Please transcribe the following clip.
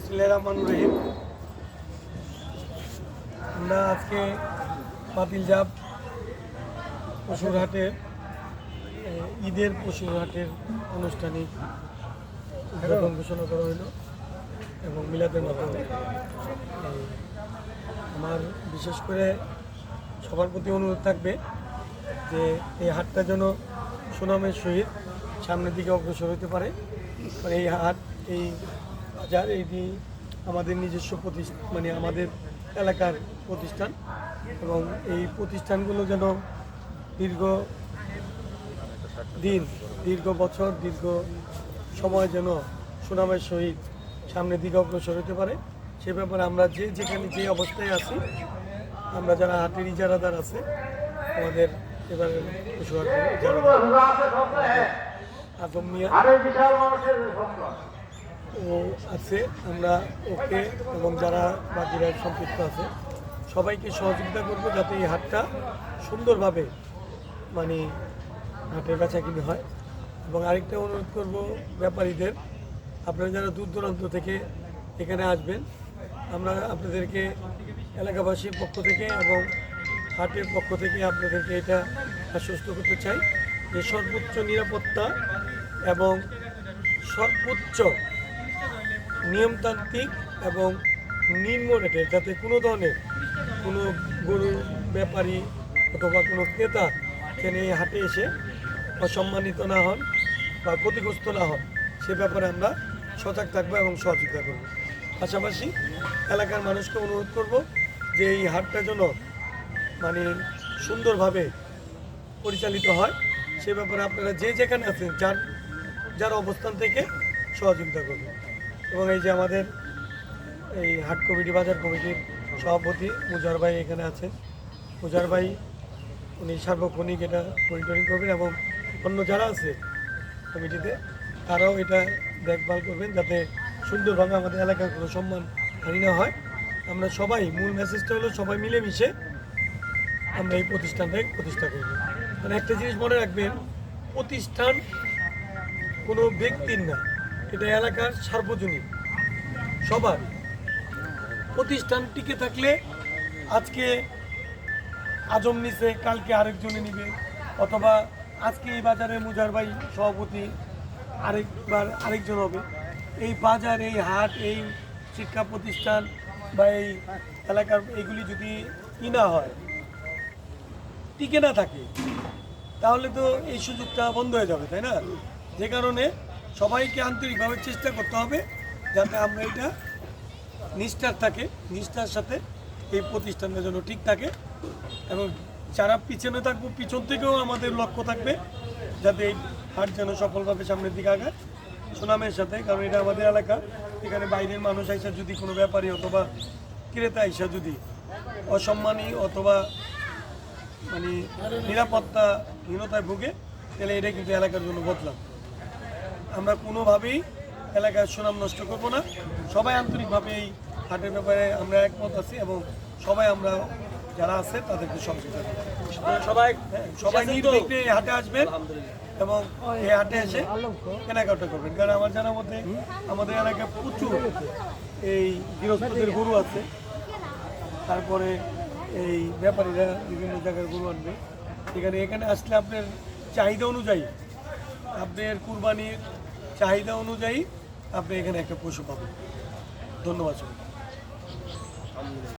বিসমিল্লাহির রহমানির রহিম। আমরা আজকে পাতিলজাব পশুর হাটের ঈদের পশুর হাটের আনুষ্ঠানিক উদ্বোধন ঘোষণা করা হইল এবং মিলাদের মাধ্যমে আমার বিশেষ করে সবার প্রতি অনুরোধ থাকবে যে এই হাটটা যেন সুনামের সহিত সামনের দিকে অগ্রসর হতে পারে। মানে এই হাট, এই বাজার, এইটি আমাদের নিজস্ব প্রতিষ্ঠান, মানে আমাদের এলাকার প্রতিষ্ঠান এবং এই প্রতিষ্ঠানগুলো যেন দীর্ঘ বছর দীর্ঘ সময় যেন সুনামের সহিত সামনের দিকে অগ্রসর হতে পারে। সে ব্যাপারে আমরা যেখানে যে অবস্থায় আছি, আমরা যারা হাটের ইজারাদার আছে, আমাদের এবারে আজম মিয়া ও আছে, আমরা ওকে এবং যারা বাকিরা সম্পৃক্ত আছে সবাইকে সহযোগিতা করব যাতে এই হাটটা সুন্দরভাবে মানে হাটের বেচাকিনি হয়। এবং আরেকটা অনুরোধ করব ব্যাপারীদের, আপনারা যারা দূর দূরান্ত থেকে এখানে আসবেন, আমরা আপনাদেরকে এলাকাবাসীর পক্ষ থেকে এবং হাটের পক্ষ থেকে আপনাদেরকে এটা আশ্বস্ত করতে চাই যে সর্বোচ্চ নিরাপত্তা এবং সর্বোচ্চ নিয়মতান্ত্রিক এবং নিম্ন রেটে, যাতে কোনো ধরনের কোনো গরুর ব্যাপারী অথবা কোনো ক্রেতা যেন এই হাটে এসে অসম্মানিত না হন বা ক্ষতিগ্রস্ত না হন, সে ব্যাপারে আমরা সজাগ থাকবো এবং সহযোগিতা করব। পাশাপাশি এলাকার মানুষকে অনুরোধ করব যে এই হাটটা যেন মানে সুন্দরভাবে পরিচালিত হয়, সে ব্যাপারে আপনারা যে যেখানে আছেন যার অবস্থান থেকে সহযোগিতা করবেন। এবং এই যে আমাদের এই হাট কমিটি, বাজার কমিটির সভাপতি মুজার ভাই এখানে আছেন। মুজার ভাই উনি সার্বক্ষণিক এটা মনিটরিং করবেন এবং অন্য যারা আছে কমিটিতে তারাও এটা দেখভাল করবেন যাতে সুন্দরভাবে আমাদের এলাকার কোনো সম্মান হানি না হয়। আমরা সবাই, মূল মেসেজটা হলো সবাই মিলেমিশে আমরা এই প্রতিষ্ঠানটাকে প্রতিষ্ঠা করব। মানে একটা জিনিস মনে রাখবেন, প্রতিষ্ঠান কোনো ব্যক্তির না, এটা এলাকার সার্বজনীন সবার। প্রতিষ্ঠান টিকে থাকলে আজকে আজম নিছে, কালকে আরেকজনে নিবে, অথবা আজকে এই বাজারে মুজার ভাই সভাপতি, আরেকজন হবে। এই বাজার, এই হাট, এই শিক্ষা প্রতিষ্ঠান বা এই এলাকার এইগুলি যদি কিনা হয়, টিকে না থাকে, তাহলে তো এই সুযোগটা বন্ধ হয়ে যাবে, তাই না? যে কারণে সবাইকে আন্তরিকভাবে চেষ্টা করতে হবে যাতে আমরা এটা নিষ্ঠার সাথে এই প্রতিষ্ঠানটা যেন ঠিক থাকে। এবং যারা পিছনে থাকবো, পিছন থেকেও আমাদের লক্ষ্য থাকবে যাতে এই হাট যেন সফলভাবে সামনের দিকে আগায় সুনামের সাথে। কারণ এটা আমাদের এলাকা, এখানে বাইরের মানুষ আইসা যদি কোনো ব্যাপারী অথবা ক্রেতা আইসা যদি অসম্মানী অথবা মানে নিরাপত্তাহীনতায় ভুগে, তাহলে এটা কিন্তু এলাকার জন্য বদলাম। আমরা কোনোভাবেই এলাকার সুনাম নষ্ট করব না। সবাই আন্তরিকভাবে এই হাটের ব্যাপারে আমরা একমত আছি এবং সবাই আমরা যারা আছে তাদেরকে সহযোগিতা করব। সবাই নির্বিঘ্নে এই হাটে আসবেন এবং এই হাটে এসে কেনাকাটা করবেন। কারণ আমার জানার মধ্যে আমাদের এলাকায় প্রচুর এই গৃহস্থদের গরু আছে, তারপরে এই ব্যাপারীরা বিভিন্ন জায়গার গরু আনবে। এখানে আসলে আপনার চাহিদা অনুযায়ী, আপনার কুরবানির চাহিদা অনুযায়ী আপনি এখানে একটা পশু পাবেন। ধন্যবাদ।